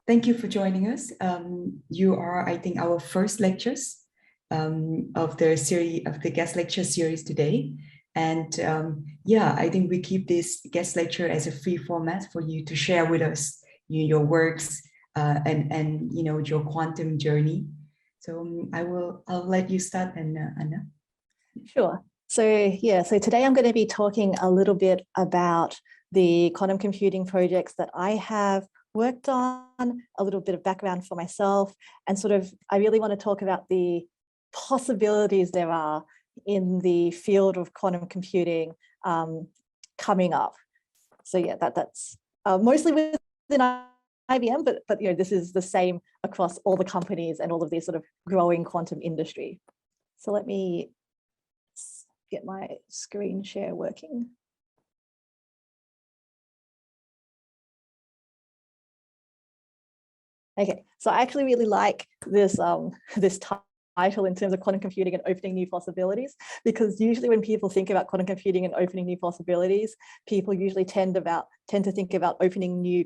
Thank you for joining us. You are, I think, our first lectures of the series of the guest lecture series today. And yeah, I think we keep this guest lecture as a free format for you to share with us your works and your quantum journey. So I'll let you start, and Anna. Sure. So today I'm going to be talking a little bit about the quantum computing projects that I have worked on, a little bit of background for myself, and I really want to talk about the possibilities there are in the field of quantum computing coming up. So yeah, that's mostly within IBM, but this is the same across all the companies and all of these sort of growing quantum industry. So let me get my screen share working. Okay, so I actually really like this this title in terms of quantum computing and opening new possibilities, because usually when people think about quantum computing and opening new possibilities, people usually tend to think about opening new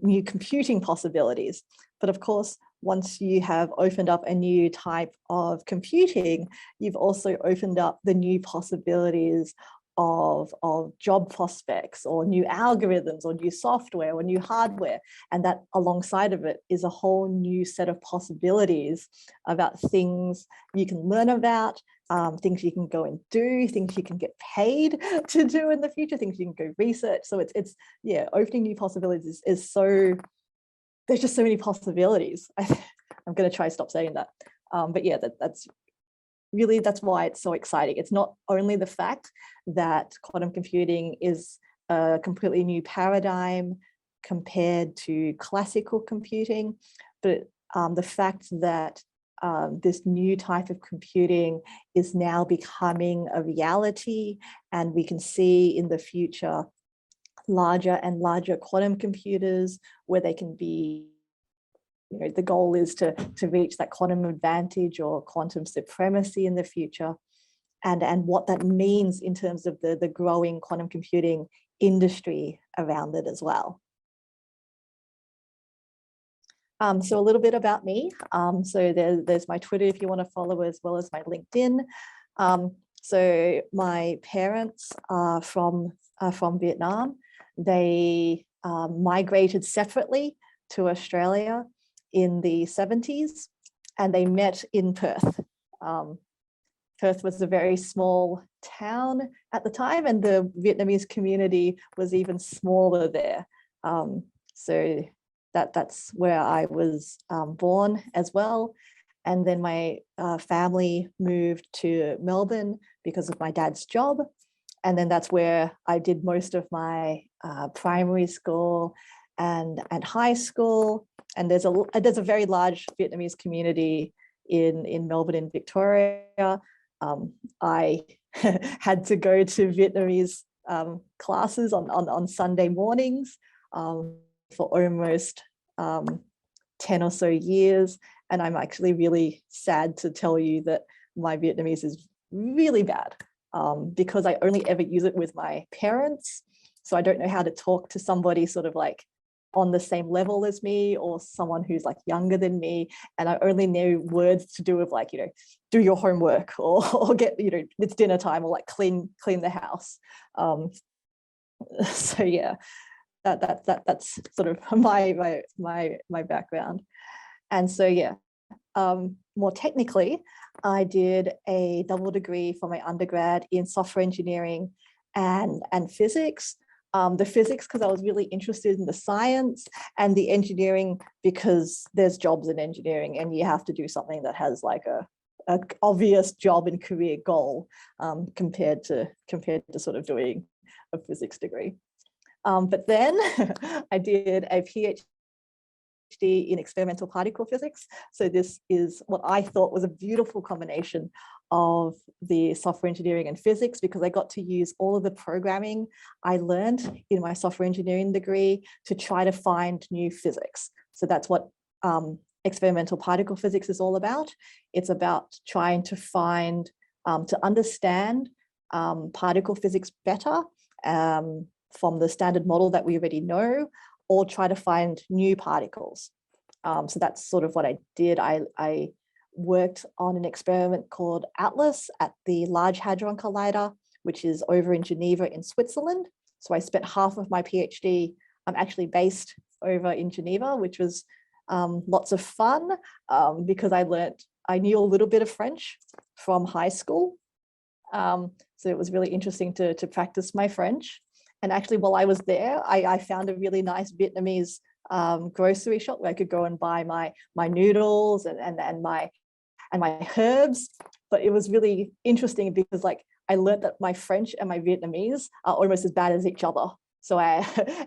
new computing possibilities. But of course, once you have opened up a new type of computing, you've also opened up the new possibilities of job prospects or new algorithms or new software or new hardware. And that alongside of it is a whole new set of possibilities about things you can learn about, things you can go and do, things you can get paid to do in the future, things you can go research. So it's opening new possibilities is so, there's just so many possibilities. I'm going to try to stop saying that. But yeah, that's why it's so exciting. It's not only the fact that quantum computing is a completely new paradigm compared to classical computing, but the fact that this new type of computing is now becoming a reality, and we can see in the future larger and larger quantum computers where they can be, the goal is to reach that quantum advantage or quantum supremacy in the future, and what that means in terms of the growing quantum computing industry around it as well. So a little bit about me. So there's my Twitter if you want to follow, as well as my LinkedIn. So my parents are from Vietnam. They migrated separately to Australia in the 70s, and they met in Perth. Perth was a very small town at the time, and the Vietnamese community was even smaller there. So that's where I was born as well. And then my family moved to Melbourne because of my dad's job. And then that's where I did most of my primary school and high school. And there's a very large Vietnamese community in Melbourne and Victoria. I had to go to Vietnamese classes on Sunday mornings for almost 10 or so years. And I'm actually really sad to tell you that my Vietnamese is really bad because I only ever use it with my parents. So I don't know how to talk to somebody sort of like on the same level as me, or someone who's like younger than me. And I only know words to do with like, do your homework, or get, it's dinner time, or like clean the house. So yeah, that's sort of my background. And so yeah, more technically, I did a double degree for my undergrad in software engineering and physics. The physics because I was really interested in the science, and the engineering because there's jobs in engineering and you have to do something that has like a obvious job and career goal compared to sort of doing a physics degree. But then I did a PhD in experimental particle physics. So this is what I thought was a beautiful combination of the software engineering and physics, because I got to use all of the programming I learned in my software engineering degree to try to find new physics. So that's what experimental particle physics is all about. It's about trying to find, to understand particle physics better from the standard model that we already know, or try to find new particles. So that's sort of what I did. I worked on an experiment called Atlas at the Large Hadron Collider, which is over in Geneva in Switzerland. So I spent half of my PhD actually based over in Geneva, which was lots of fun because I knew a little bit of French from high school. So it was really interesting to practice my French. And actually, while I was there, I found a really nice Vietnamese grocery shop where I could go and buy my noodles and my herbs. But it was really interesting because like I learned that my French and my Vietnamese are almost as bad as each other. So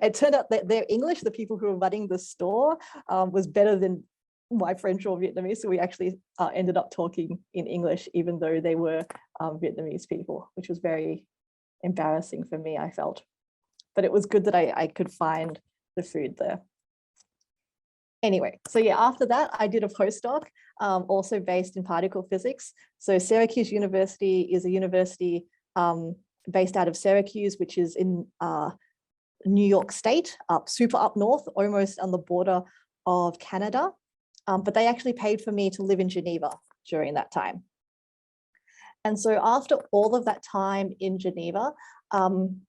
it turned out that their English, the people who were running the store, was better than my French or Vietnamese. So we actually ended up talking in English, even though they were Vietnamese people, which was very embarrassing for me, I felt. But it was good that I could find the food there. Anyway, so yeah, after that, I did a postdoc, also based in particle physics. So Syracuse University is a university based out of Syracuse, which is in New York State, super up north, almost on the border of Canada. But they actually paid for me to live in Geneva during that time. And so after all of that time in Geneva,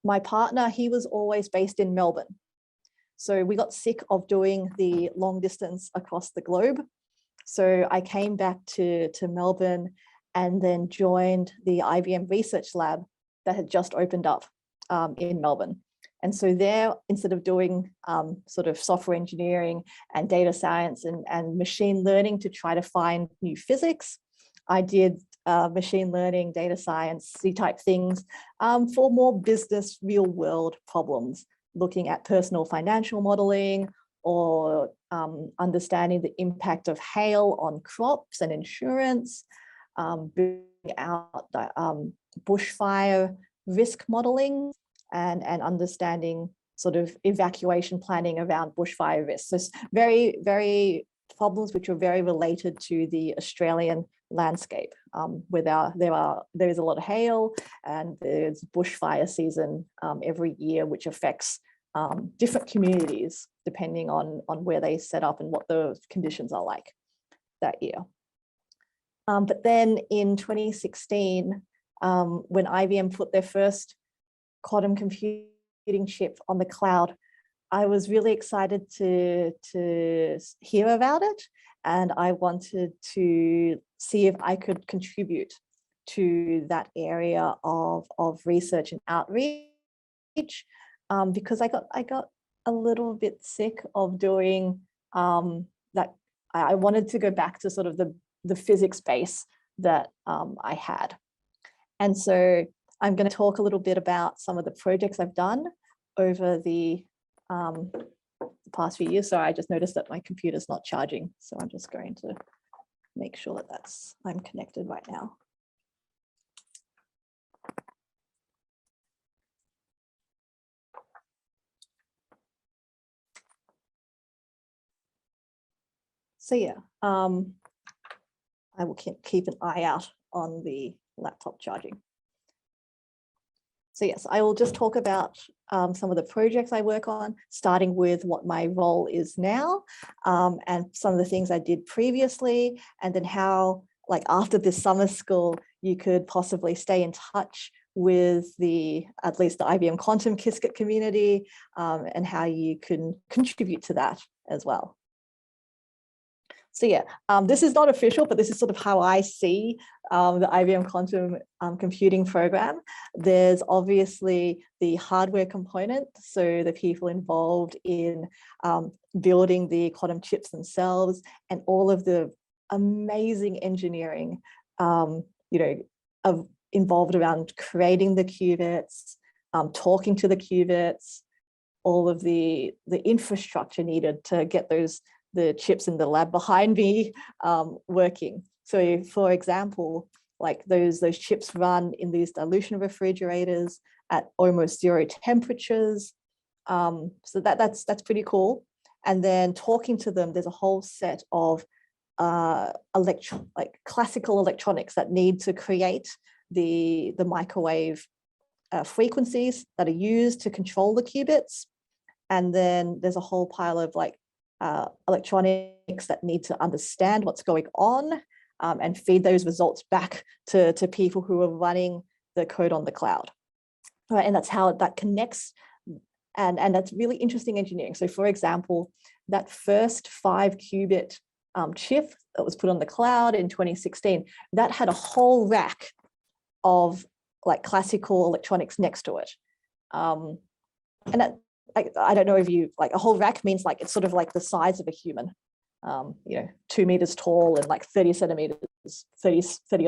my partner, he was always based in Melbourne. So we got sick of doing the long distance across the globe. So I came back to Melbourne and then joined the IBM research lab that had just opened up in Melbourne. And so there, instead of doing sort of software engineering and data science and machine learning to try to find new physics, I did machine learning, data science, type things for more business, real world problems, looking at personal financial modeling or understanding the impact of hail on crops and insurance, building out bushfire risk modeling and understanding sort of evacuation planning around bushfire risks. So very, very problems which are very related to the Australian landscape, where there is a lot of hail and there's bushfire season every year, which affects different communities depending on where they set up and what the conditions are like that year. But then in 2016, when IBM put their first quantum computing chip on the cloud, I was really excited to hear about it, and I wanted to see if I could contribute to that area of research and outreach, because I got a little bit sick of doing that. I wanted to go back to sort of the physics base that I had. And so I'm going to talk a little bit about some of the projects I've done over the past few years. So I just noticed that my computer's not charging. So I'm just going to make sure that I'm connected right now. So yeah, I will keep an eye out on the laptop charging. So yes, I will just talk about some of the projects I work on, starting with what my role is now, and some of the things I did previously, and then how, like after this summer school, you could possibly stay in touch with at least the IBM Quantum Qiskit community, and how you can contribute to that as well. So yeah, this is not official, but this is sort of how I see the IBM quantum computing program. There's obviously the hardware component, so the people involved in building the quantum chips themselves and all of the amazing engineering, involved around creating the qubits, talking to the qubits, all of the infrastructure needed to get the chips in the lab behind me working. So for example, like those chips run in these dilution refrigerators at almost 0 temperatures. So that's pretty cool. And then talking to them, there's a whole set of classical electronics that need to create the microwave frequencies that are used to control the qubits. And then there's a whole pile of like electronics that need to understand what's going on and feed those results back to people who are running the code on the cloud. Right, and that's how that connects. And that's really interesting engineering. So for example, that first 5-qubit chip that was put on the cloud in 2016, that had a whole rack of like classical electronics next to it. And that, I don't know if you, like a whole rack means like, it's sort of like the size of a human, 2 meters tall and like 30 or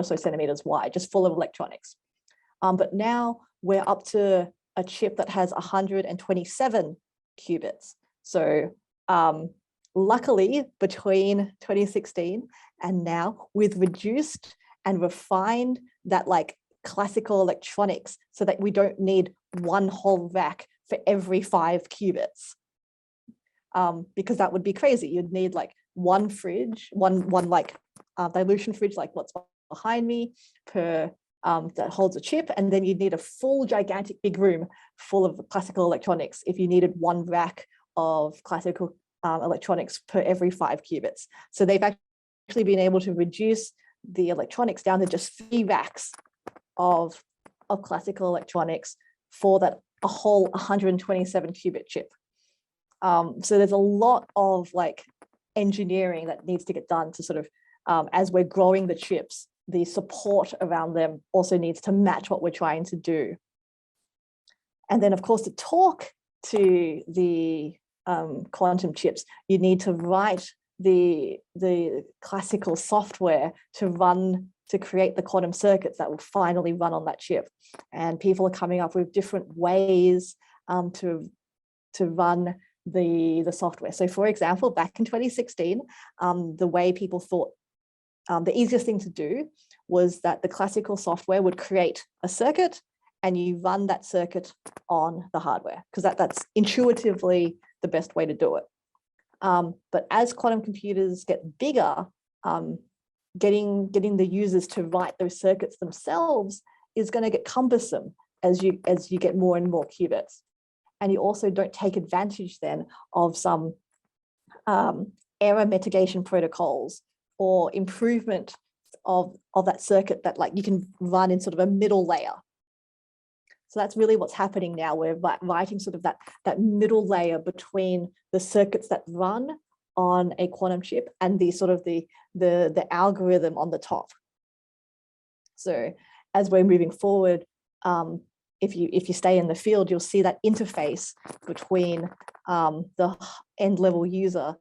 so centimeters wide, just full of electronics. But now we're up to a chip that has 127 qubits. So luckily, between 2016 and now, we've reduced and refined that like classical electronics so that we don't need one whole rack for every 5 qubits. Because that would be crazy. You'd need like one fridge, one like dilution fridge, like what's behind me, per that holds a chip, and then you'd need a full gigantic big room full of classical electronics if you needed one rack of classical electronics per every 5 qubits. So they've actually been able to reduce the electronics down to just 3 racks of classical electronics for that a whole 127 qubit chip. So there's a lot of like engineering that needs to get done to sort of, as we're growing the chips, the support around them also needs to match what we're trying to do. And then of course, to talk to the quantum chips, you need to write the classical software to create the quantum circuits that will finally run on that chip. And people are coming up with different ways to run the software. So for example, back in 2016, the way people thought the easiest thing to do was that the classical software would create a circuit and you run that circuit on the hardware, because that's intuitively the best way to do it. But as quantum computers get bigger, getting the users to write those circuits themselves is going to get cumbersome as you get more and more qubits. And you also don't take advantage then of some error mitigation protocols or improvement of that circuit that like you can run in sort of a middle layer. So that's really what's happening now. We're writing sort of that middle layer between the circuits that run on a quantum chip and the sort of the algorithm on the top. So as we're moving forward, if you stay in the field, you'll see that interface between the end level user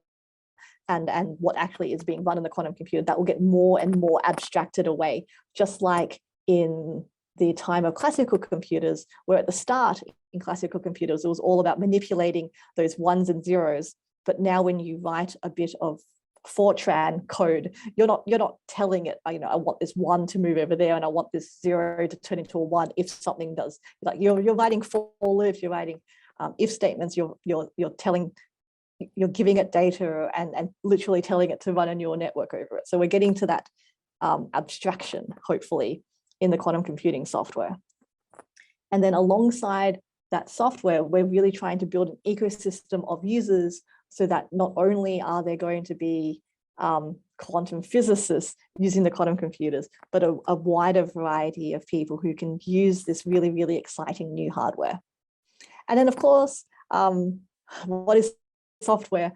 and what actually is being run in the quantum computer, that will get more and more abstracted away, just like in the time of classical computers, where at the start in classical computers, it was all about manipulating those ones and zeros. But now when you write a bit of Tran code, you're not telling it, I want this 1 to move over there and I want this 0 to turn into a 1 if something does. Like you're writing for if, you're writing if statements, you're giving it data and literally telling it to run a neural network over it. So we're getting to that abstraction, hopefully, in the quantum computing software. And then alongside that software, we're really trying to build an ecosystem of users so that not only are there going to be quantum physicists using the quantum computers, but a wider variety of people who can use this really, really exciting new hardware. And then of course, what is software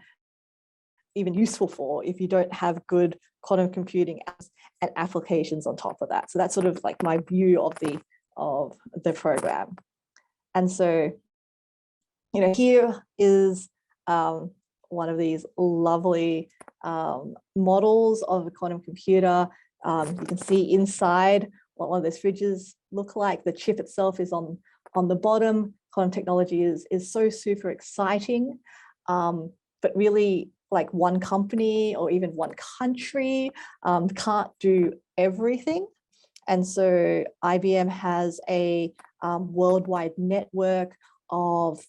even useful for if you don't have good quantum computing apps and applications on top of that? So that's sort of like my view of the program. And so, here is one of these lovely models of a quantum computer. You can see inside what one of those fridges look like. The chip itself is on the bottom. Quantum technology is so super exciting, but really, like one company or even one country can't do everything. And so IBM has a worldwide network of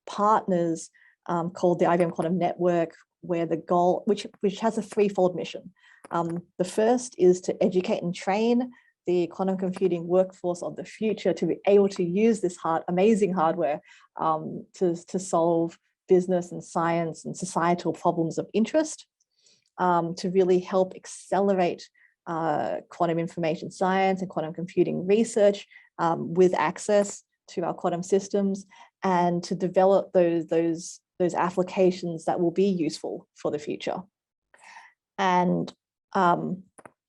partners called the IBM Quantum Network, where the goal, which has a threefold mission. The first is to educate and train the quantum computing workforce of the future to be able to use this amazing hardware to solve business and science and societal problems of interest, to really help accelerate quantum information science and quantum computing research with access to our quantum systems, and to develop those applications that will be useful for the future. And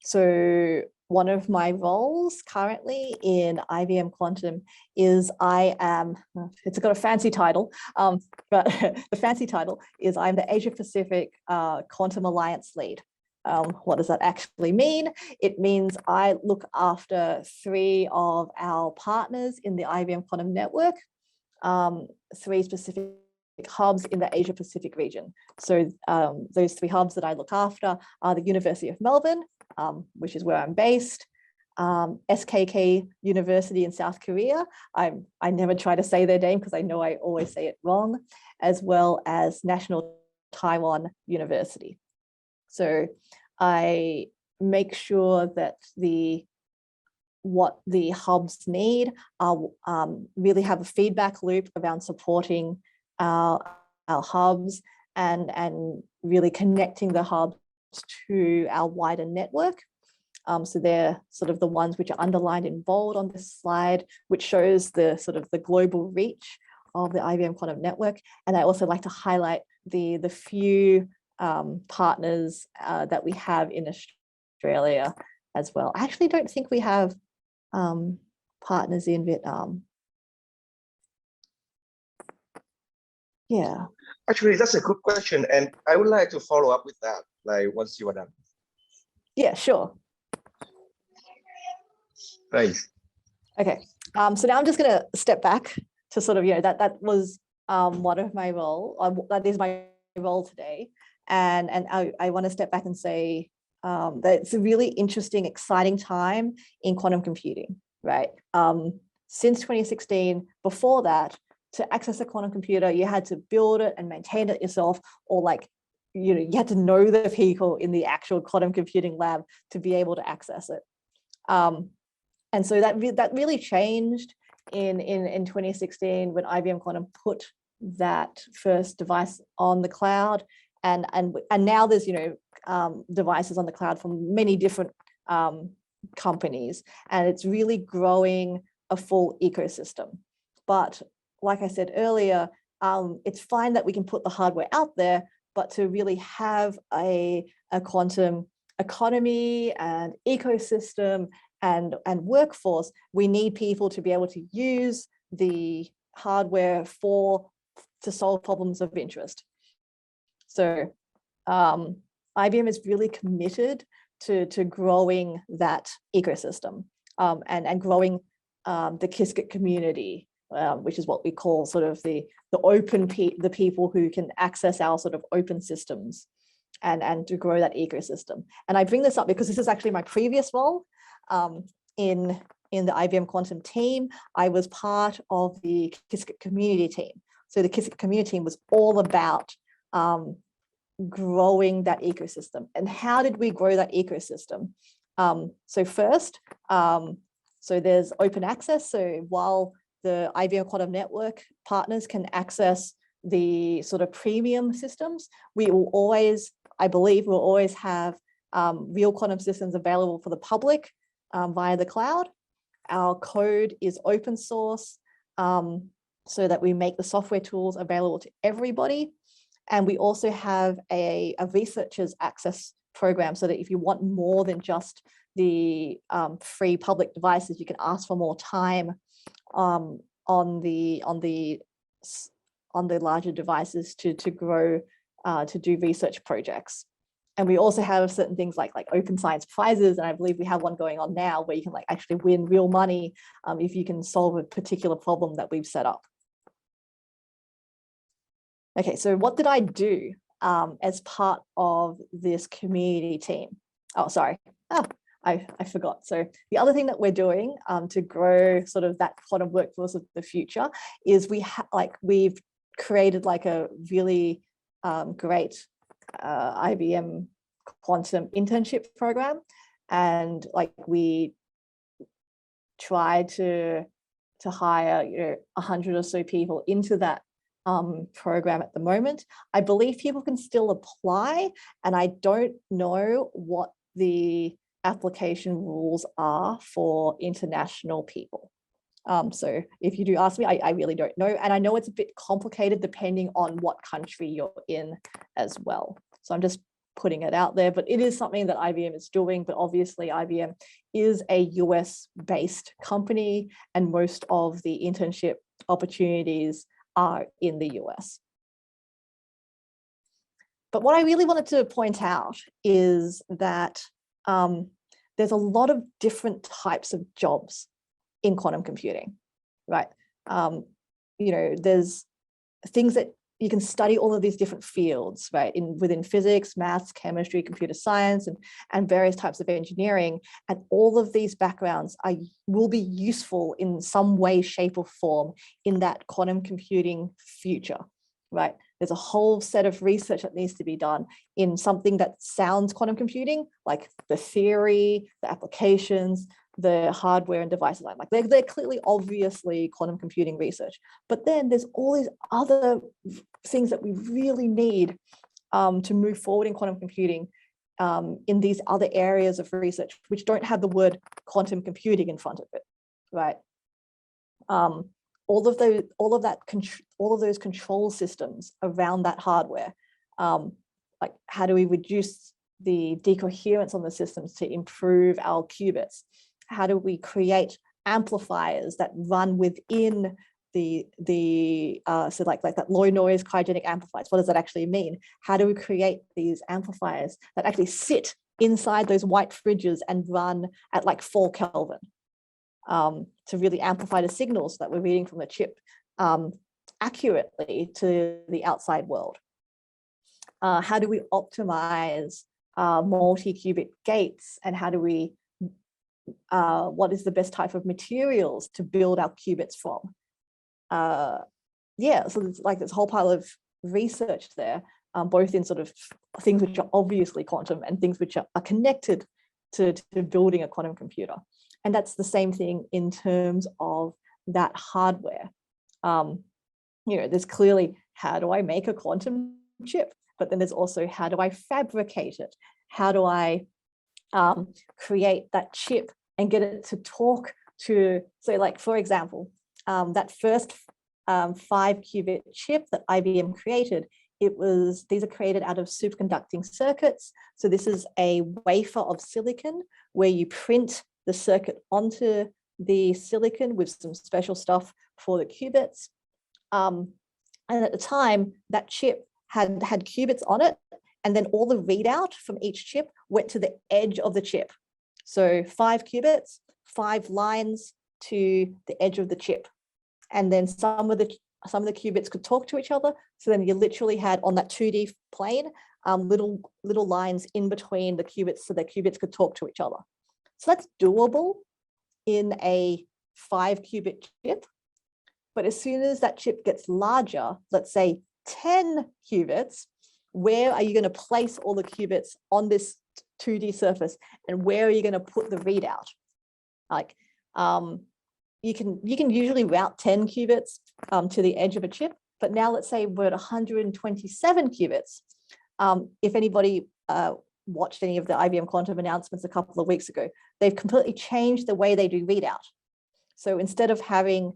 so one of my roles currently in IBM Quantum is it's got a fancy title, but the fancy title is I'm the Asia Pacific Quantum Alliance Lead. What does that actually mean? It means I look after 3 of our partners in the IBM Quantum Network, 3 specific hubs in the Asia Pacific region. So those 3 hubs that I look after are the University of Melbourne, which is where I'm based, SKK University in South Korea. I never try to say their name because I know I always say it wrong, as well as National Taiwan University. So I make sure that what the hubs need really have a feedback loop around supporting our hubs and really connecting the hubs to our wider network. So they're sort of the ones which are underlined in bold on this slide, which shows the sort of the global reach of the IBM Quantum Network. And I also like to highlight the few partners that we have in Australia as well. I actually don't think we have partners in Vietnam. Yeah. Actually, that's a good question. And I would like to follow up with that, like once you are done. Yeah, sure. Thanks. Okay. So now I'm just going to step back to sort of, that was one of my role. That is my role today. And I want to step back and say that it's a really interesting, exciting time in quantum computing, right? Since 2016, before that, to access a quantum computer, you had to build it and maintain it yourself, or you had to know the people in the actual quantum computing lab to be able to access it. And so that really changed in 2016 when IBM Quantum put that first device on the cloud, and now there's devices on the cloud from many different companies, and it's really growing a full ecosystem. But like I said earlier, it's fine that we can put the hardware out there, but to really have a quantum economy and ecosystem and workforce, we need people to be able to use the hardware to solve problems of interest. So IBM is really committed to growing that ecosystem and growing the Qiskit community, which is what we call sort of the people who can access our sort of open systems, and to grow that ecosystem. And I bring this up because this is actually my previous role in the IBM Quantum team. I was part of the Qiskit community team. So the Qiskit community team was all about growing that ecosystem. And how did we grow that ecosystem? So first, so there's open access. So while the IBM Quantum Network partners can access the sort of premium systems, we will always, I believe, we'll always have real quantum systems available for the public via the cloud. Our code is open source, so that we make the software tools available to everybody. And we also have a researcher's access program, so that if you want more than just the free public devices, you can ask for more time on the larger devices to grow, to do research projects. And we also have certain things like open science prizes, and I believe we have one going on now where you can actually win real money if you can solve a particular problem that we've set up. Okay, so what did I do as part of this community team? Oh, sorry. I forgot. So the other thing that we're doing to grow sort of that quantum workforce of the future is we've created a really great IBM Quantum internship program, and we tried to hire 100 or so people into that program at the moment. I believe people can still apply, and I don't know what the application rules are for international people. So if you do ask me, I really don't know. And I know it's a bit complicated depending on what country you're in as well. So I'm just putting it out there, but it is something that IBM is doing. But obviously IBM is a US-based company, and most of the internship opportunities are in the US. But what I really wanted to point out is that there's a lot of different types of jobs in quantum computing, right? You know, there's things that you can study all of these different fields, right? Within physics, maths, chemistry, computer science, and various types of engineering. And all of these backgrounds will be useful in some way, shape, or form in that quantum computing future, right? There's a whole set of research that needs to be done in something that sounds quantum computing, like the theory, the applications, the hardware and device design. Like they're clearly, obviously quantum computing research. But then there's all these other things that we really need to move forward in quantum computing in these other areas of research, which don't have the word quantum computing in front of it, right? All of those control systems around that hardware, like how do we reduce the decoherence on the systems to improve our qubits? How do we create amplifiers that run within so like that low noise cryogenic amplifiers? What does that actually mean? How do we create these amplifiers that actually sit inside those white fridges and run at like 4 Kelvin to really amplify the signals that we're reading from the chip accurately to the outside world? How do we optimize multi-qubit gates, and how do we what is the best type of materials to build our qubits from? Yeah, so there's like this whole pile of research there, both in sort of things which are obviously quantum and things which are connected to building a quantum computer. And that's the same thing in terms of that hardware. You know, there's clearly, how do I make a quantum chip? But then there's also, how do I fabricate it? How do I create that chip and get it to talk to, so like, for example, that first 5-qubit chip that IBM created, these are created out of superconducting circuits. So this is a wafer of silicon where you print the circuit onto the silicon with some special stuff for the qubits. And at the time, that chip had qubits on it, and then all the readout from each chip went to the edge of the chip. So 5 qubits, 5 lines to the edge of the chip. And then some of the qubits could talk to each other. So then you literally had, on that 2D plane, little lines in between the qubits so the qubits could talk to each other. So that's doable in a 5-qubit chip. But as soon as that chip gets larger, let's say 10 qubits, where are you going to place all the qubits on this 2D surface, and where are you going to put the readout? Like, you can usually route 10 qubits to the edge of a chip, but now let's say we're at 127 qubits. If anybody watched any of the IBM quantum announcements a couple of weeks ago, they've completely changed the way they do readout. So instead of having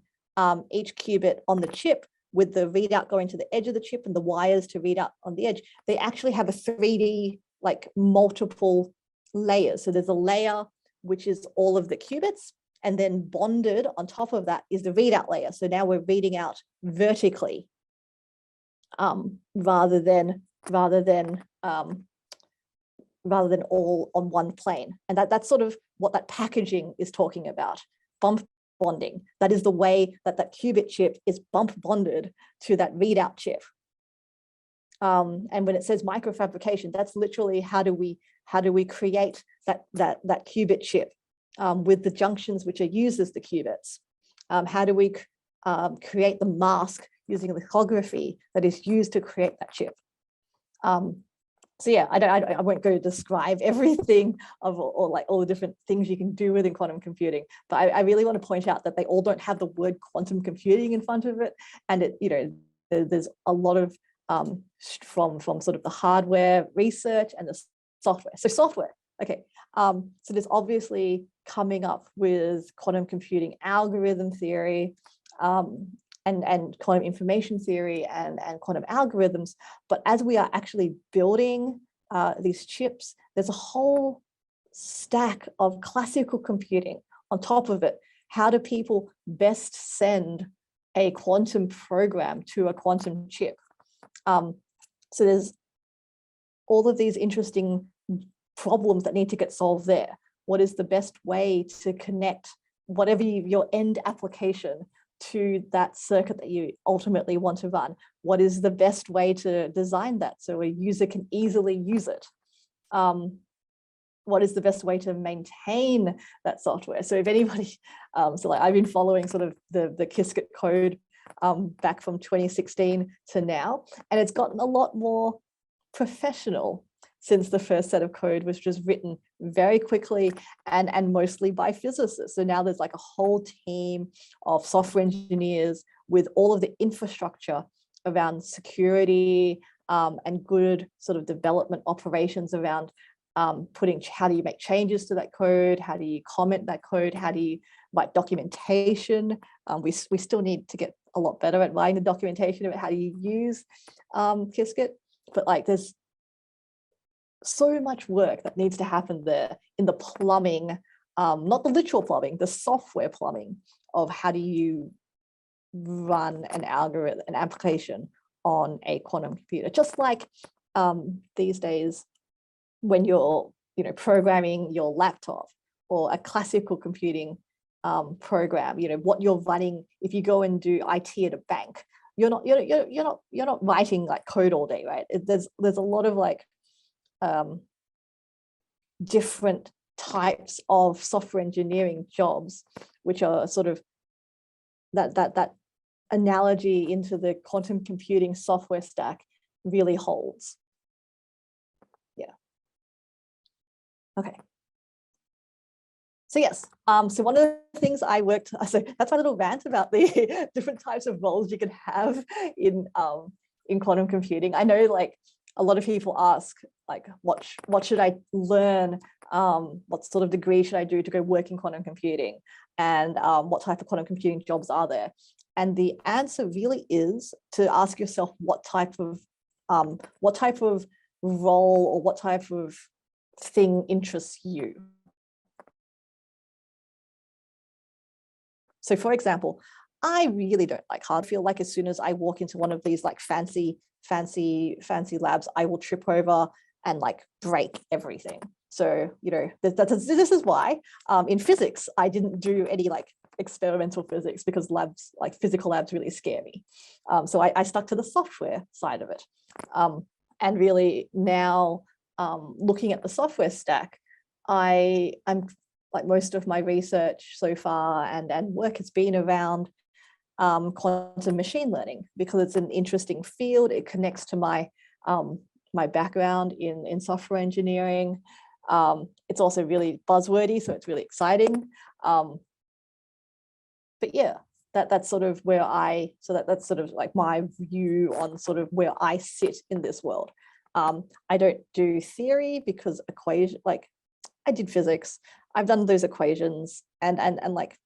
each qubit on the chip with the readout going to the edge of the chip and the wires to read out on the edge, they actually have a 3D, like multiple layers. So there's a layer which is all of the qubits, and then bonded on top of that is the readout layer. So now we're reading out vertically rather than all on one plane. And that's sort of what that packaging is talking about. Bump bonding. That is the way that that qubit chip is bump bonded to that readout chip. And when it says microfabrication, that's literally how do we create that qubit chip with the junctions which are used as the qubits? How do we create the mask using lithography that is used to create that chip? So yeah, I won't go describe everything of or like all the different things you can do within quantum computing, but I really want to point out that they all don't have the word quantum computing in front of it, and it, you know, there's a lot of from sort of the hardware research and the software. So software, okay. So there's obviously coming up with quantum computing algorithm theory, and quantum information theory and quantum algorithms. But as we are actually building these chips, there's a whole stack of classical computing on top of it. How do people best send a quantum program to a quantum chip? So there's all of these interesting problems that need to get solved there. What is the best way to connect whatever your end application to that circuit that you ultimately want to run? What is the best way to design that so a user can easily use it? What is the best way to maintain that software? So if anybody, so like I've been following sort of the Qiskit code back from 2016 to now, and it's gotten a lot more professional since the first set of code was just written very quickly and mostly by physicists. So now there's like a whole team of software engineers with all of the infrastructure around security and good sort of development operations around putting, how do you make changes to that code? How do you comment that code? How do you write documentation? We still need to get a lot better at writing the documentation about how do you use Qiskit, but like there's so much work that needs to happen there in the plumbing, not the literal plumbing, the software plumbing of how do you run an algorithm, an application on a quantum computer. Just like these days, when you're programming your laptop or a classical computing program, what you're running, if you go and do IT at a bank, you're not writing like code all day, right? There's a lot of like different types of software engineering jobs, which are sort of that analogy into the quantum computing software stack really holds. Yeah. Okay. So yes, so one of the things I worked, so that's my little rant about the different types of roles you can have in quantum computing. I know like a lot of people ask like, what should I learn? What sort of degree should I do to go work in quantum computing? And what type of quantum computing jobs are there? And the answer really is to ask yourself what type of role or what type of thing interests you. So for example, I really don't like hard. I feel like as soon as I walk into one of these like fancy labs, I will trip over and like break everything. So, this is why in physics, I didn't do any like experimental physics because labs, like physical labs, really scare me. So I stuck to the software side of it. And really now looking at the software stack, I'm like most of my research so far and work has been around quantum machine learning because it's an interesting field. It connects to my my background in software engineering. It's also really buzzwordy, so it's really exciting. But yeah, that's sort of where that's sort of like my view on sort of where I sit in this world. I don't do theory because like I did physics. I've done those equations and like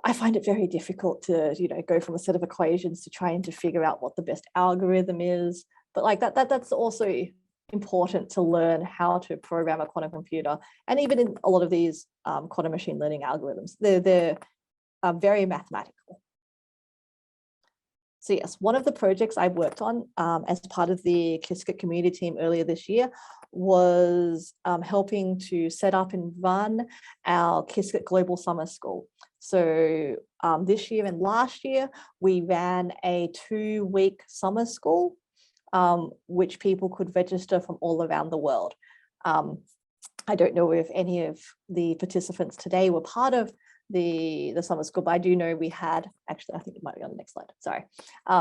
I find it very difficult to go from a set of equations to trying to figure out what the best algorithm is. But like that's also important to learn how to program a quantum computer. And even in a lot of these quantum machine learning algorithms, they're very mathematical. So yes, one of the projects I worked on as part of the Qiskit community team earlier this year was helping to set up and run our Qiskit Global Summer School. So this year and last year, we ran a 2-week summer school, which people could register from all around the world. I don't know if any of the participants today were part of the summer school, but I do know we had, actually, I think it might be on the next slide, sorry.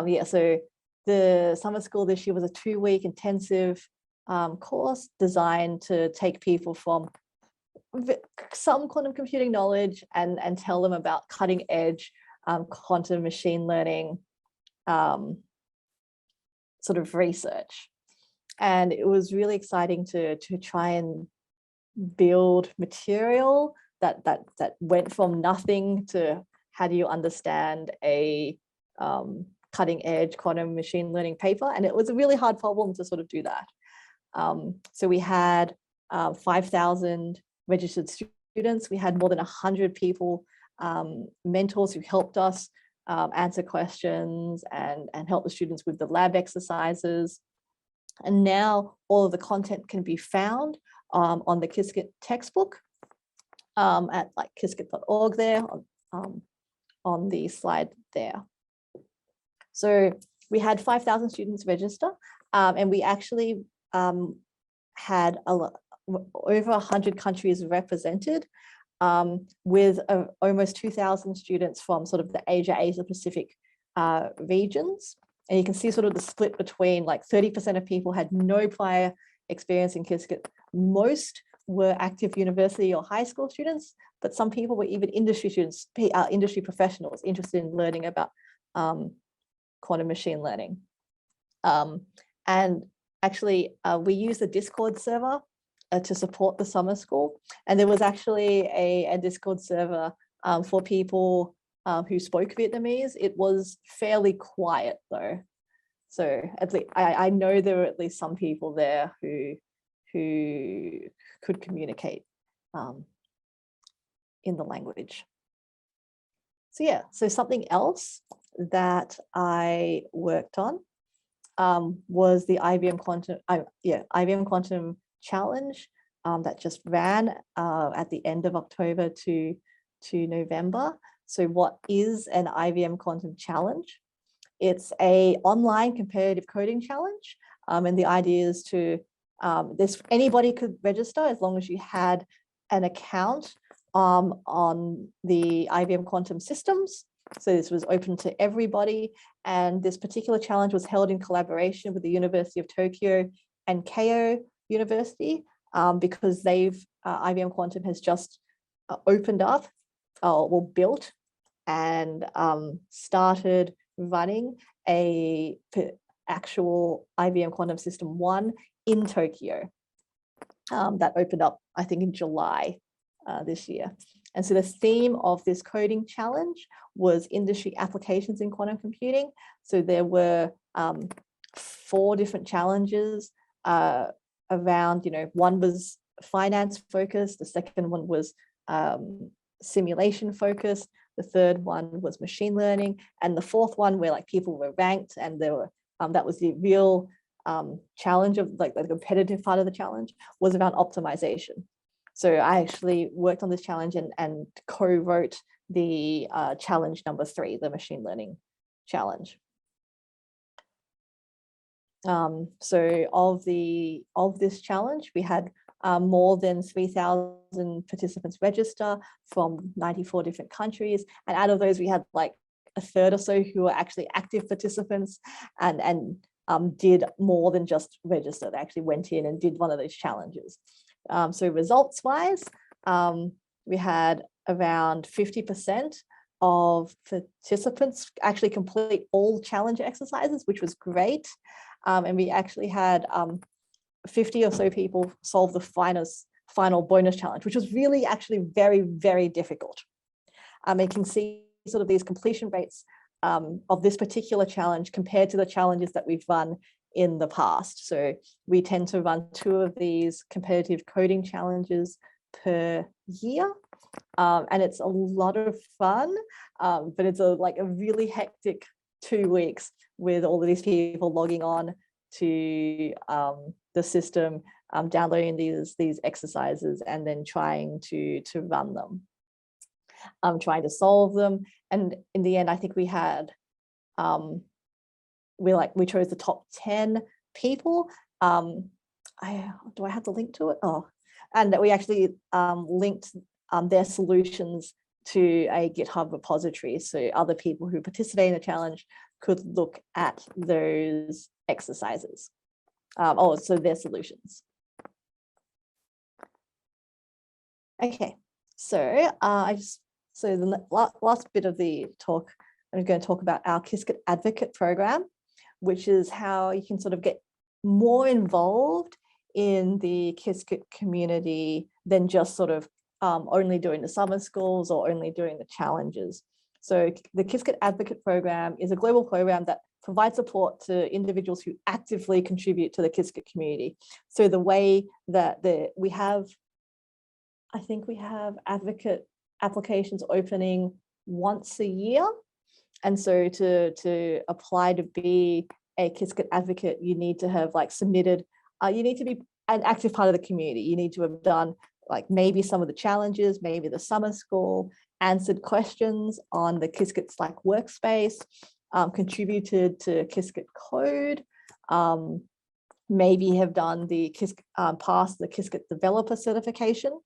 Yeah, so the summer school this year was a 2-week intensive course designed to take people from some quantum computing knowledge and tell them about cutting edge quantum machine learning sort of research. And it was really exciting to try and build material that went from nothing to how do you understand a cutting edge quantum machine learning paper. And it was a really hard problem to sort of do that. So we had 5,000 registered students. We had more than 100 people, mentors who helped us answer questions and help the students with the lab exercises. And now all of the content can be found on the Qiskit textbook at like qiskit.org there on the slide there. So we had 5,000 students register, and we actually had over 100 countries represented, with almost 2,000 students from sort of the Asia Pacific regions. And you can see sort of the split between like 30% of people had no prior experience in Qiskit. Most were active university or high school students, but some people were even industry students, industry professionals interested in learning about quantum machine learning. And actually, we used a Discord server to support the summer school. And there was actually a Discord server for people who spoke Vietnamese. It was fairly quiet though. So at least I know there were at least some people there who could communicate in the language. So yeah, so something else that I worked on was the IBM Quantum Challenge that just ran at the end of October to November. So what is an IBM Quantum Challenge? It's an online competitive coding challenge. And the idea is to, anybody could register as long as you had an account on the IBM Quantum systems. So this was open to everybody. And this particular challenge was held in collaboration with the University of Tokyo and Keio University, because IBM Quantum has just opened up, or built and started running a actual IBM Quantum System 1 in Tokyo. That opened up, I think, in July this year. And so the theme of this coding challenge was industry applications in quantum computing. So there were 4 different challenges around, one was finance focused, the second one was simulation focused, the third one was machine learning, and the fourth one where like people were ranked, and there were that was the real challenge of like the competitive part of the challenge was around optimization. So I actually worked on this challenge and co-wrote the challenge number 3, the machine learning challenge. So of this challenge, we had more than 3,000 participants register from 94 different countries. And out of those, we had like a third or so who were actually active participants and did more than just register. They actually went in and did one of those challenges. So results wise, we had around 50% of participants actually complete all challenge exercises, which was great. And we actually had 50 or so people solve the final bonus challenge, which was really actually very, very difficult. You can see sort of these completion rates of this particular challenge compared to the challenges that we've run in the past. So we tend to run 2 of these competitive coding challenges per year. And it's a lot of fun, but it's a really hectic 2 weeks with all of these people logging on to the system, downloading these exercises, and then trying to run them, trying to solve them. And in the end, I think we had we chose the top 10 people. Do I have the link to it? Oh, and that we actually linked their solutions to a GitHub repository, so other people who participate in the challenge could look at those exercises. So their solutions. Okay, so the last bit of the talk I'm going to talk about our Qiskit Advocate program, which is how you can sort of get more involved in the Qiskit community than just sort of only doing the summer schools or only doing the challenges. So the Qiskit Advocate program is a global program that provides support to individuals who actively contribute to the Qiskit community. So the way that we have, I think we have advocate applications opening once a year. And so to apply to be a Qiskit advocate, you need to have like submitted, you need to be an active part of the community. You need to have done like maybe some of the challenges, maybe the summer school, answered questions on the Qiskit Slack workspace, contributed to Qiskit code, maybe have done the passed the Qiskit developer certification.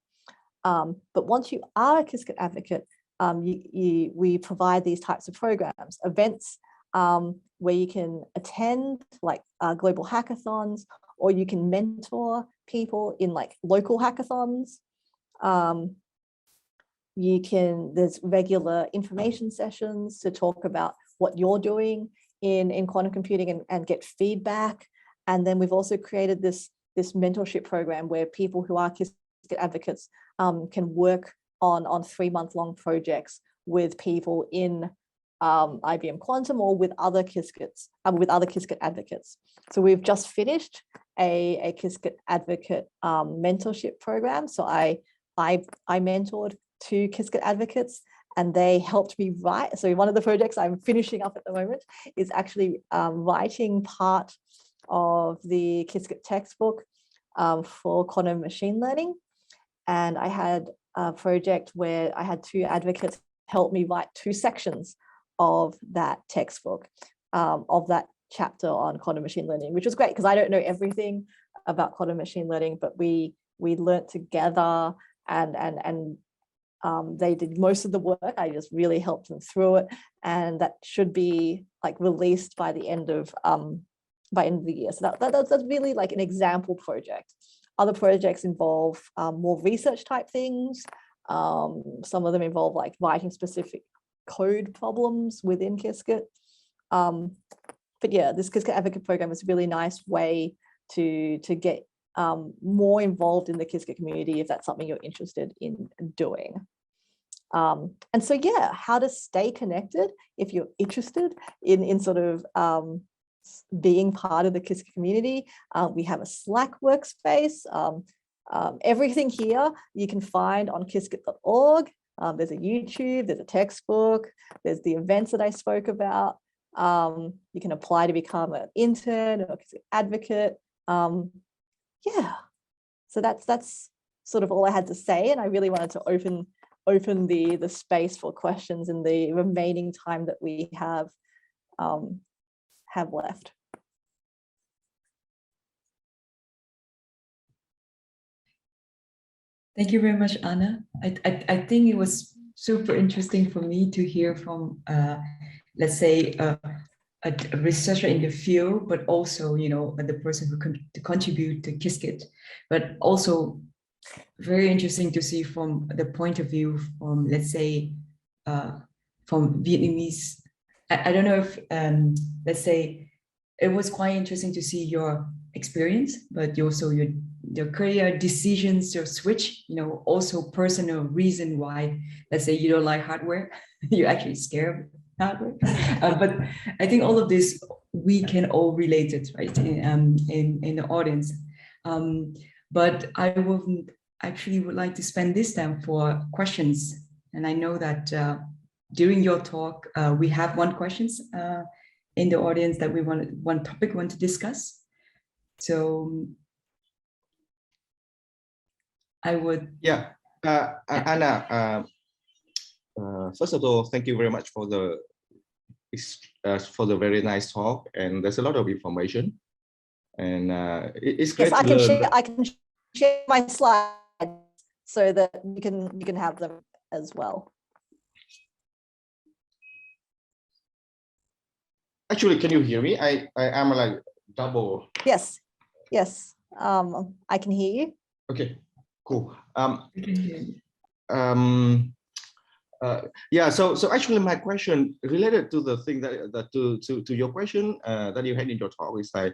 But once you are a Qiskit advocate, we provide these types of programs, events where you can attend like global hackathons, or you can mentor people in like local hackathons. There's regular information sessions to talk about what you're doing in quantum computing and get feedback. And then we've also created this mentorship program where people who are Qiskit advocates can work on 3-month-long projects with people in IBM Quantum or with other Qiskits, with other Qiskit advocates. So we've just finished a Qiskit advocate mentorship program. So I mentored 2 Qiskit advocates, and they helped me write. So one of the projects I'm finishing up at the moment is actually writing part of the Qiskit textbook for quantum machine learning. And I had a project where I had 2 advocates help me write 2 sections of that textbook, of that chapter on quantum machine learning, which was great because I don't know everything about quantum machine learning, but we learned together, and they did most of the work. I just really helped them through it, and that should be like released by the end of the year. So that's really like an example project. Other projects involve more research type things. Some of them involve like writing specific code problems within Qiskit. But yeah, this Qiskit Advocate program is a really nice way to get more involved in the Qiskit community if that's something you're interested in doing. And so yeah, how to stay connected if you're interested in sort of being part of the Qiskit community. We have a Slack workspace. Everything here you can find on qiskit.org. There's a YouTube, there's a textbook, there's the events that I spoke about. You can apply to become an intern or Qiskit advocate. Yeah, so that's sort of all I had to say, and I really wanted to open the space for questions in the remaining time that we have left. Thank you very much, Anna. I think it was super interesting for me to hear from, let's say, a researcher in the field, but also, you know, the person who can contribute to Qiskit, but also very interesting to see from the point of view from, let's say, from Vietnamese. I don't know if, let's say, it was quite interesting to see your experience, but also your career decisions, your switch, you know, also personal reason why, let's say, you don't like hardware, you're actually scared of hardware. But I think all of this, we can all relate it, right, in the audience. But I would like to spend this time for questions. And I know that during your talk, we have one questions in the audience that one topic we want to discuss. So I would. Yeah, Anna, first of all, thank you very much for the very nice talk, and there's a lot of information, and it's great yes, to learn. I can share my slides so that you can have them as well. Actually, can you hear me? I am like double. Yes, I can hear you. Okay, cool. Yeah, so actually my question related to the thing to your question that you had in your talk is like,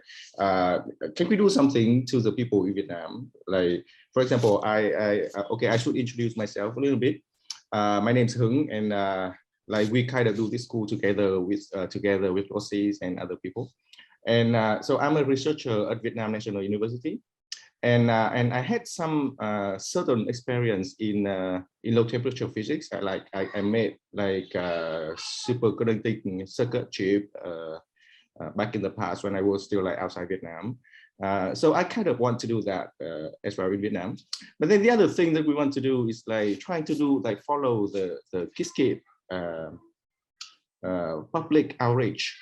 can we do something to the people in Vietnam? Like, for example, okay, I should introduce myself a little bit. My name is Hưng, and like we kind of do this school together with Rossies and other people. And so I'm a researcher at Vietnam National University. And I had some certain experience in low temperature physics. I made like superconducting circuit chip back in the past when I was still like outside Vietnam. So I kind of want to do that as well in Vietnam. But then the other thing that we want to do is like trying to do like follow the KISSKID public outreach,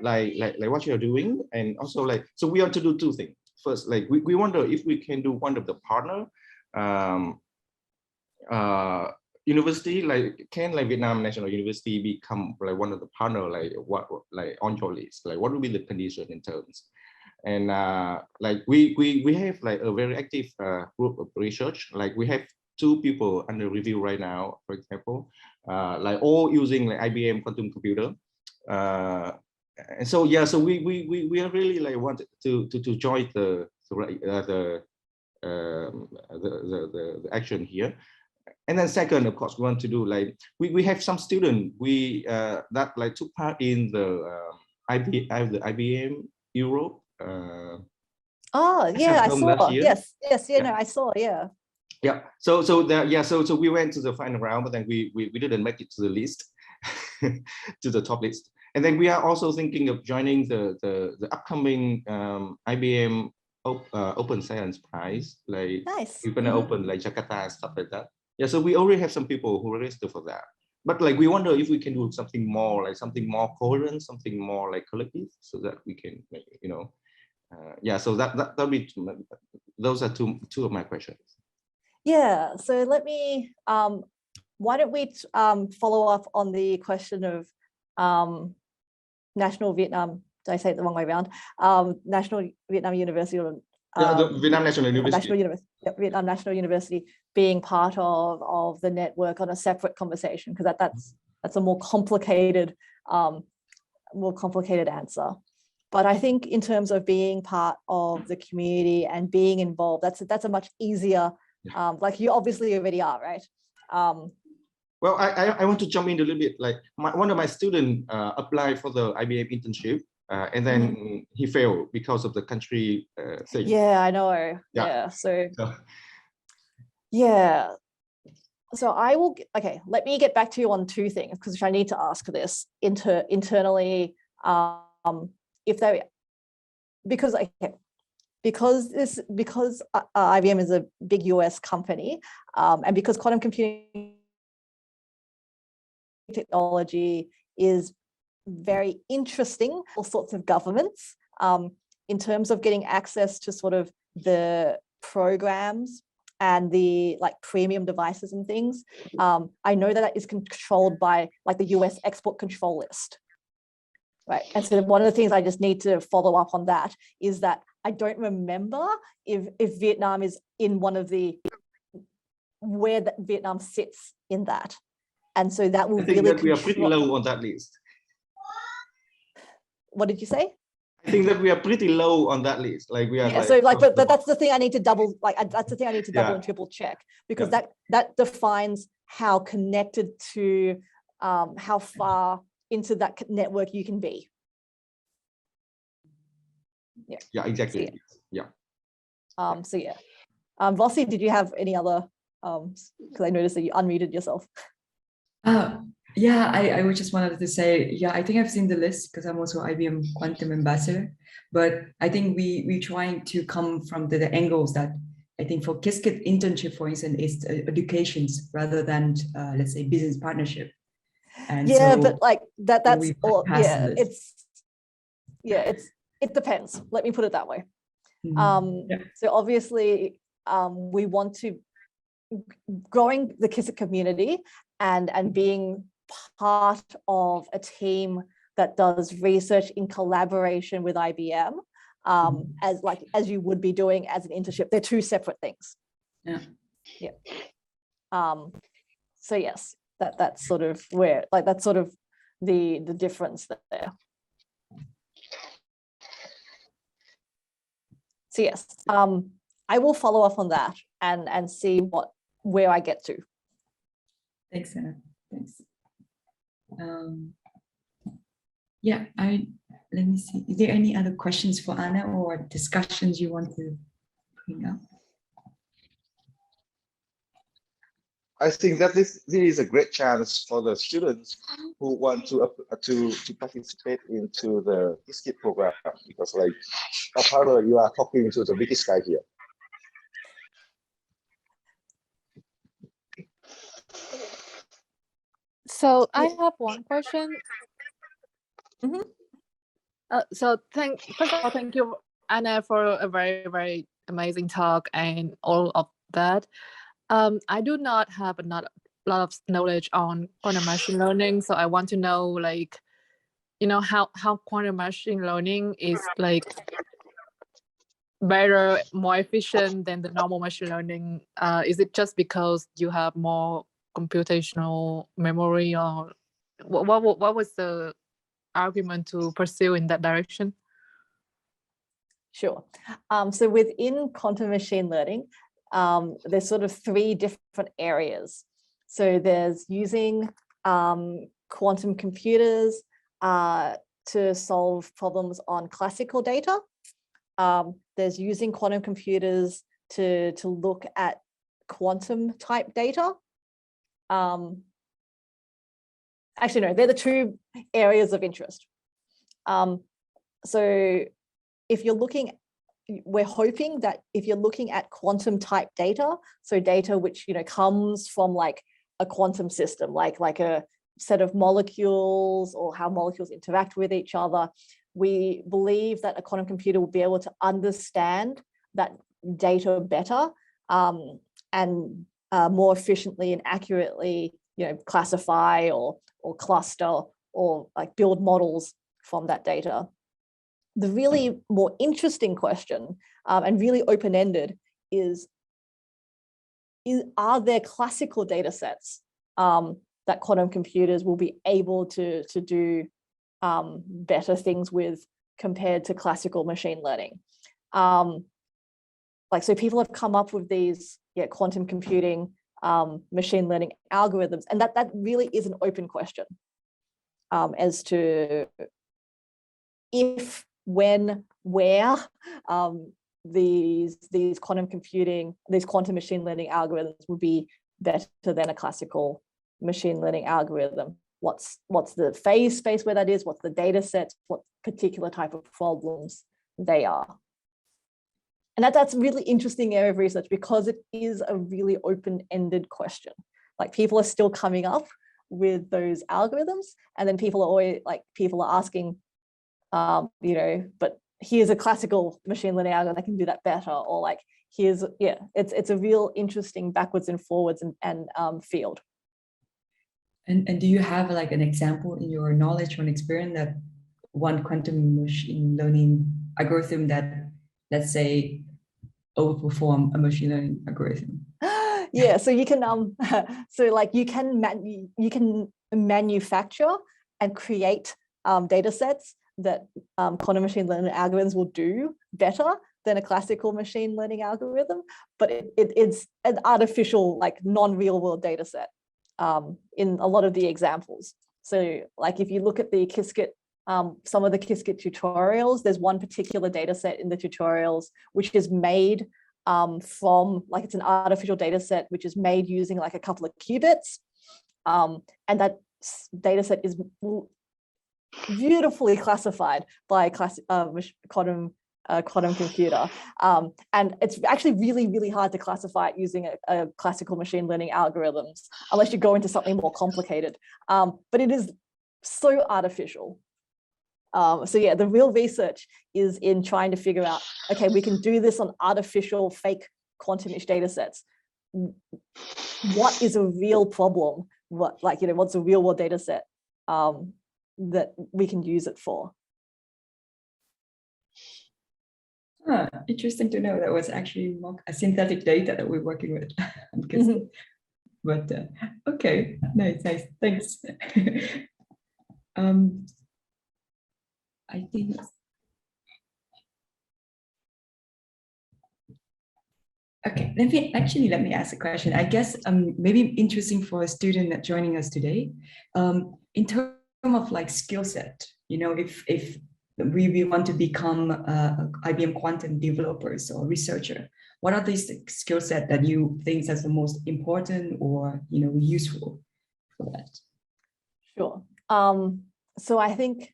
like what you're doing, and also like, so we want to do two things. First, like we wonder if we can do one of the partner university, like can like Vietnam National University become like one of the partner, like what like on your list, like what would be the condition in terms. And like we have like a very active group of research. Like we have 2 people under review right now, for example, like all using like IBM quantum computer. And so yeah, so we are really like wanted to join the action here. And then second, of course, we want to do like we have some students that like took part in the IBM Europe. Oh yeah, I saw. Yes, yeah, yeah. no, I saw. Yeah. Yeah. So we went to the final round, but then we didn't make it to the list, to the top list. And then we are also thinking of joining the upcoming IBM Open Science Prize. Like nice. we're gonna open like Jakarta and stuff like that. Yeah, so we already have some people who register for that. But like we wonder if we can do something more, like something more coherent, something more like collective, so that we can, like, you know, yeah. So that'll be, those are two of my questions. Yeah. So let me. Why don't we follow up on the question of National Vietnam, did I say it the wrong way around? National Vietnam University, or the Vietnam National University. Vietnam National University being part of the network on a separate conversation, because that's a more complicated answer. But I think in terms of being part of the community and being involved, that's a much easier, like you obviously already are, right? Well, I want to jump in a little bit. Like one of my students applied for the IBM internship, and then he failed because of the country thing. Yeah, I know. Yeah. So yeah. So I will. Okay, let me get back to you on 2 things, because I need to ask this internally. If they, because IBM is a big US company, and because quantum computing technology is very interesting, all sorts of governments, in terms of getting access to sort of the programs and the like premium devices and things. I know that is controlled by like the US export control list, right? And so one of the things I just need to follow up on that is that I don't remember if Vietnam is in one of the, where that Vietnam sits in that. And so that will really that we are pretty low on that list. What did you say? I think that we are pretty low on that list. Like we are. Yeah, like, so like, but that's the thing I need to double, like that's the thing I need to double and triple check, because that defines how connected to, how far into that network you can be. Yeah. Yeah, exactly. So, yeah. So yeah. Vossi, did you have any other? Because I noticed that you unmuted yourself. Yeah, I would just wanted to say, yeah, I think I've seen the list because I'm also IBM Quantum Ambassador, but I think we're trying to come from the angles that I think for KISSKID internship, for instance, is educations rather than let's say business partnership. And yeah, so but like that's all. Yeah, it depends. Let me put it that way. So obviously, we want to growing the KISSKID community and being part of a team that does research in collaboration with IBM, as you would be doing as an internship. They're 2 separate things. Yeah. So yes, that's sort of where, like, that's sort of the difference there. So yes, I will follow up on that and see where I get to. Thanks, Anna. Thanks. Yeah, let me see. Is there any other questions for Anna or discussions you want to bring up? I think that this is a great chance for the students who want to participate into the skit program, because like apparently you are talking to the biggest guy here. So I have one question. So first of all, thank you, Anna, for a very, very amazing talk and all of that. I do not have a lot of knowledge on quantum machine learning, so I want to know, like, you know, how quantum machine learning is like better, more efficient than the normal machine learning. Is it just because you have more computational memory, or what was the argument to pursue in that direction? Sure. So within quantum machine learning, there's sort of 3 different areas. So there's using quantum computers to solve problems on classical data. There's using quantum computers to look at quantum type data. Actually, no, they're the 2 areas of interest. So if you're looking, we're hoping that if you're looking at quantum type data, so data which, you know, comes from like a quantum system, like a set of molecules or how molecules interact with each other, we believe that a quantum computer will be able to understand that data better and more efficiently and accurately, you know, classify or cluster or like build models from that data. The really more interesting question and really open-ended is are there classical data sets that quantum computers will be able to do better things with compared to classical machine learning? Like, so people have come up with these quantum computing machine learning algorithms, and that really is an open question as to if, when, where these quantum machine learning algorithms would be better than a classical machine learning algorithm. What's the phase space where that is? What's the data set? What particular type of problems they are? And that's a really interesting area of research because it is a really open-ended question. Like, people are still coming up with those algorithms, and then people are asking, you know, but here's a classical machine learning algorithm that can do that better, or like here's, it's a real interesting backwards and forwards and field. And do you have like an example in your knowledge or experience that one quantum machine learning algorithm that, let's say, overperform a machine learning algorithm? Yeah, so you can so like you can manufacture and create data sets that quantum machine learning algorithms will do better than a classical machine learning algorithm, but it's an artificial, like, non-real world data set in a lot of the examples. So like if you look at the Qiskit, some of the Qiskit tutorials, there's one particular data set in the tutorials which is made from, like, it's an artificial data set which is made using like a couple of qubits, and that data set is beautifully classified by quantum computer, and it's actually really, really hard to classify it using a classical machine learning algorithms unless you go into something more complicated, but it is so artificial. So yeah, the real research is in trying to figure out, okay, we can do this on artificial fake quantum-ish data sets. What is a real problem? What's a real world data set that we can use it for? Interesting to know that was actually a synthetic data that we're working with. But okay, nice, thanks. I think. Okay, let me ask a question. I guess maybe interesting for a student joining us today. In terms of like skill set, you know, if we want to become IBM quantum developers or researcher, what are these skill set that you think is the most important or useful for that? Sure. So I think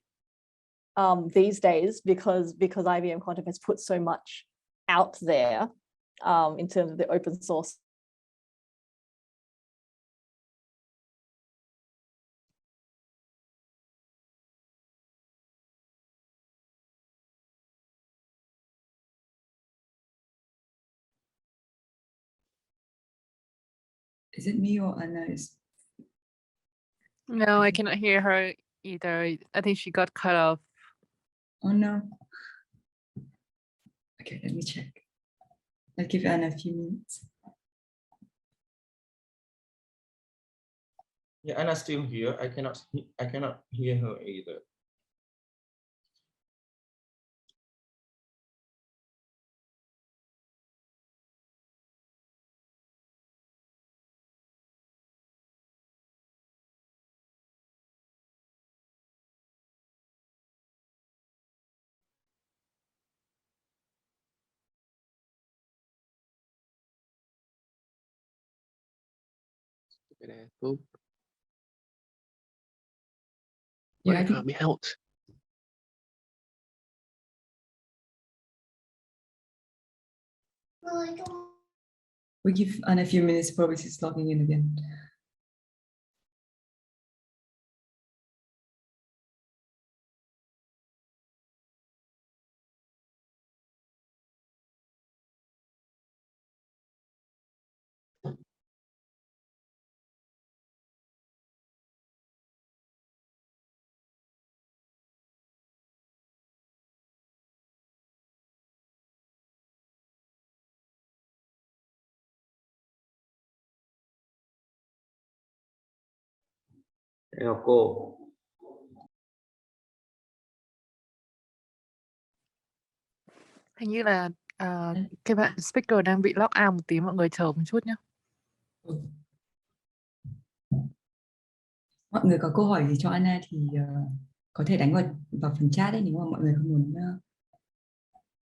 these days, because IBM Quantum has put so much out there in terms of the open source. Is it me or Anna? No, I cannot hear her either. I think she got cut off. Oh no. Okay, let me check. I'll give Anna a few minutes. Yeah, Anna's still here. I cannot hear her either. Yeah, I think help me out. we give Anna a few minutes, probably she's logging in again. Chào cô. Hình như là cái bạn speaker đang bị lock out một tí, mọi người chờ một chút nhé. Mọi người có câu hỏi gì cho Anna thì có thể đánh vào phần chat đấy, nếu mà mọi người không muốn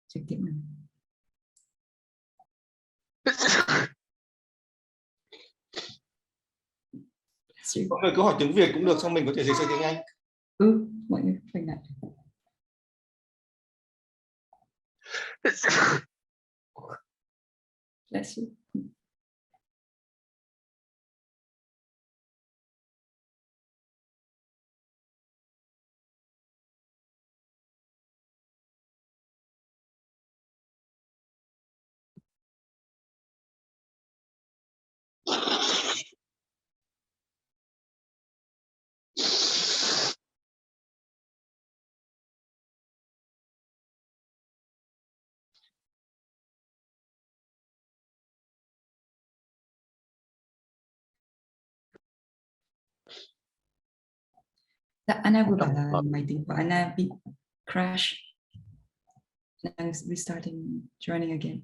trực tiếp nào. Mọi người cứ hỏi tiếng Việt cũng được, xong mình có thể dịch sang tiếng Anh. Mọi người phải ngại. Bless you. Anna vừa bảo là máy tính của Anna bị crash. Now restarting, joining again.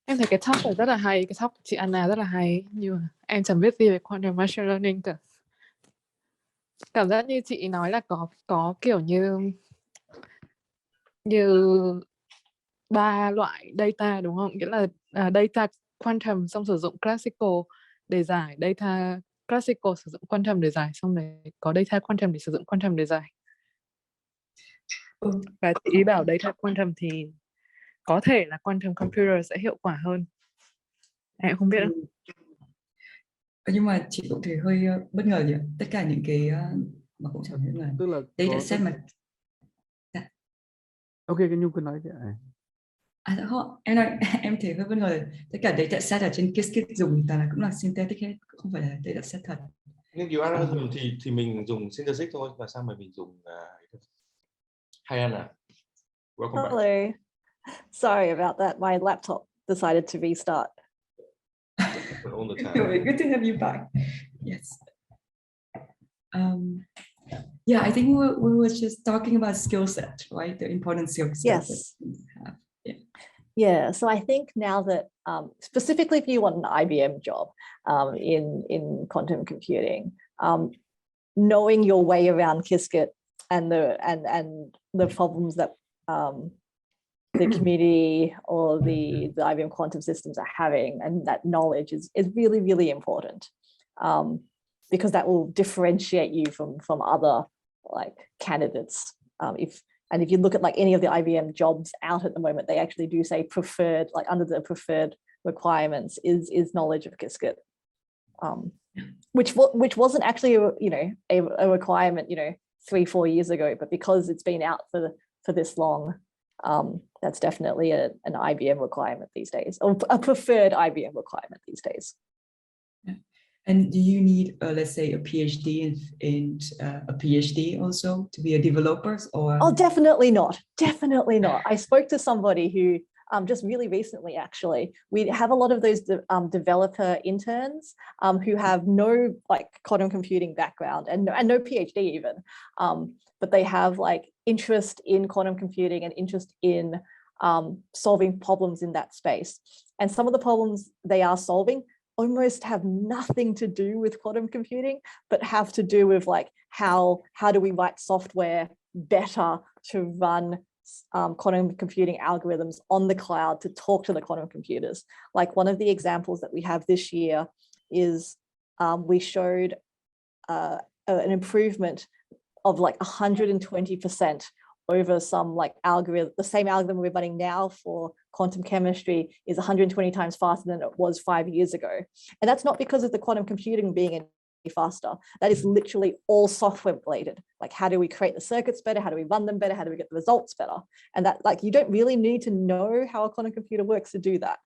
Em thấy cái talk này rất là hay, cái talk của chị Anna rất là hay, nhưng mà em chẳng biết gì về quantum machine learning cả. Cảm giác như chị nói là có kiểu như 3 loại data đúng không? Nghĩa là data quantum xong sử dụng classical để giải, data classical sử dụng quantum để giải, xong rồi có data quantum để sử dụng quantum để giải. Và chị ý bảo data quantum thì có thể là quantum computer sẽ hiệu quả hơn. Em không biết đâu. Nhưng mà chị cũng thấy hơi bất ngờ nhỉ, tất cả những cái mà cũng chẳng biết là Tức là data set mà. Ok, cái Nhung cứ nói đi ạ. Em thì hơi bất ngờ, tất cả data set ở trên Qiskit dùng toàn là cũng là synthetic hết, không phải là data set thật. Nhưng dù Anna dùng thì mình dùng synthetic thôi, và sao mà mình dùng Hi Anna, welcome back. Hello. Sorry about that. My laptop decided to restart. All the time. Good to have you back. Yes. Yeah, I think we were just talking about skill set, right? The important skill set. Yes. That we have. Yeah, so I think now that specifically if you want an IBM job in quantum computing, knowing your way around Qiskit and the problems that the community or the IBM quantum systems are having, and that knowledge is really, really important, because that will differentiate you from other like candidates. If you look at like any of the IBM jobs out at the moment, they actually do say preferred, like under the preferred requirements is knowledge of Qiskit, which wasn't actually a requirement 3-4 years ago, but because it's been out for this long, that's definitely an IBM requirement these days, or a preferred IBM requirement these days. And do you need, let's say, a PhD and a PhD also to be a developer, or? Oh, definitely not. Definitely not. I spoke to somebody who just really recently, actually. We have a lot of those developer interns who have no like quantum computing background and no PhD even, but they have like interest in quantum computing and interest in solving problems in that space. And some of the problems they are solving almost have nothing to do with quantum computing, but have to do with like how do we write software better to run quantum computing algorithms on the cloud to talk to the quantum computers. Like one of the examples that we have this year is we showed an improvement of like 120% over some like algorithm. The same algorithm we're running now for quantum chemistry is 120 times faster than it was 5 years ago. And that's not because of the quantum computing being any faster. That is literally all software related. Like how do we create the circuits better? How do we run them better? How do we get the results better? And that like you don't really need to know how a quantum computer works to do that.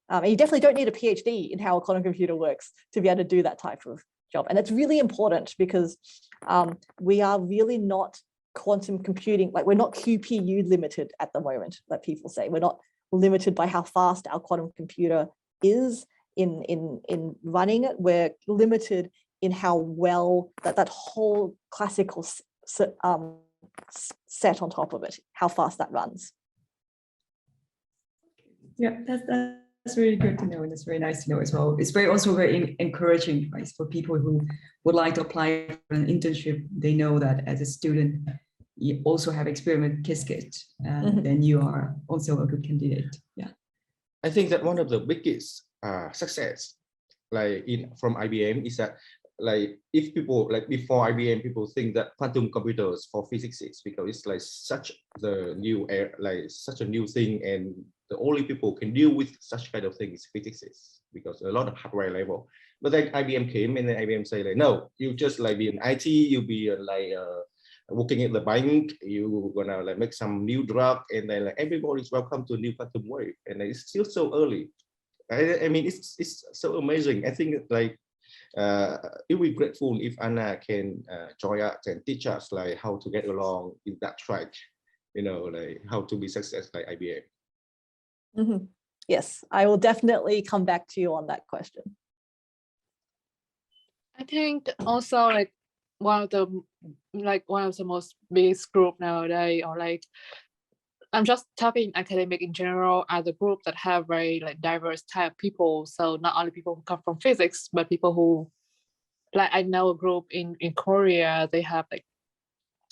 And you definitely don't need a PhD in how a quantum computer works to be able to do that type of job. And it's really important because we are really not quantum computing, like we're not QPU limited at the moment, like people say. We're not limited by how fast our quantum computer is in running it. We're limited in how well that whole classical set on top of it, how fast that runs. Yeah, that's really good to know, and it's very nice to know as well. It's also very encouraging, right, for people who would like to apply for an internship. They know that as a student, you also have experience with Qiskit, and then you are also a good candidate. Yeah, I think that one of the biggest success, like from IBM, is that like if people like before IBM, people think that quantum computers for physics because it's like such the new like such a new thing, and the only people can deal with such kind of things physics because a lot of hardware level. But then IBM came, and then IBM say like, no, you just like be an IT, you be like working at the bank, you gonna like make some new drug, and then like everybody's welcome to a new quantum wave, and it's still so early. I mean, it's so amazing. I think like it would be grateful if Anna can join us and teach us like how to get along in that track, like how to be successful like IBM. Yes, I will definitely come back to you on that question. I think also like one of the most biggest group nowadays, or like I'm just talking academic in general, are the group that have very like diverse type of people. So not only people who come from physics, but people who, like I know a group in Korea, they have like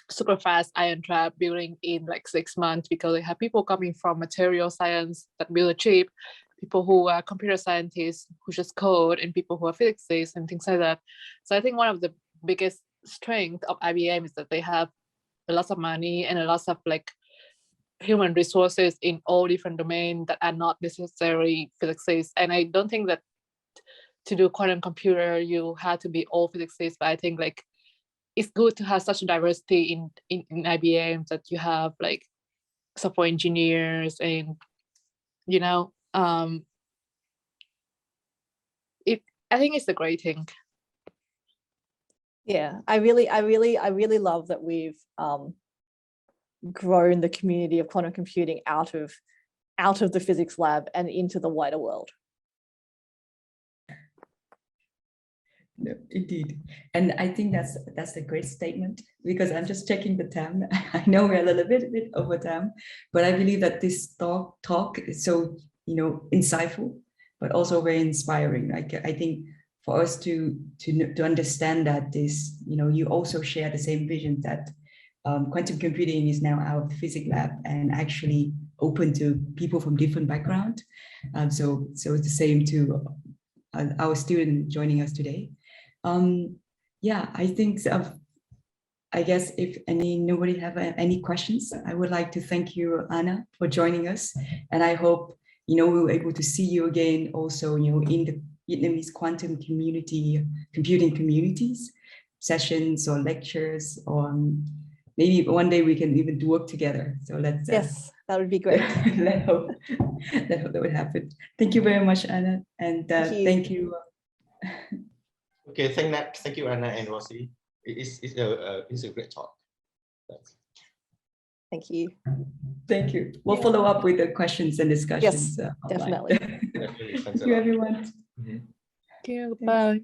super fast ion trap building in like 6 months because they have people coming from material science that build a chip, people who are computer scientists who just code, and people who are physicists and things like that. So I think one of the biggest strength of IBM is that they have a lot of money and a lot of like human resources in all different domains that are not necessarily physicists. And I don't think that to do quantum computer you have to be all physicists, but I think like it's good to have such a diversity in IBM, that you have like software engineers and you know, I think it's a great thing. Yeah, I really love that we've grown the community of quantum computing out of the physics lab and into the wider world. No, indeed. And I think that's a great statement, because I'm just checking the time. I know we're a little bit over time, but I believe that this talk is so, insightful, but also very inspiring. Like, I think for us to understand that this, you also share the same vision that quantum computing is now out of the physics lab and actually open to people from different backgrounds. So it's the same to our student joining us today. Yeah, I think I guess if nobody have any questions, I would like to thank you, Anna, for joining us. And I hope, we were able to see you again also, in the Vietnamese quantum computing communities, sessions or lectures, or maybe one day we can even do work together. So let's yes, that would be great. let's hope that would happen. Thank you very much, Anna, and thank you. Okay, thank you, Anna and Rosie. It's a great talk. Thanks. Thank you. Thank you. We'll follow up with the questions and discussions. Yes, definitely. Definitely. Thanks Thank you, a lot. everyone. Mhm. Thank you. Bye.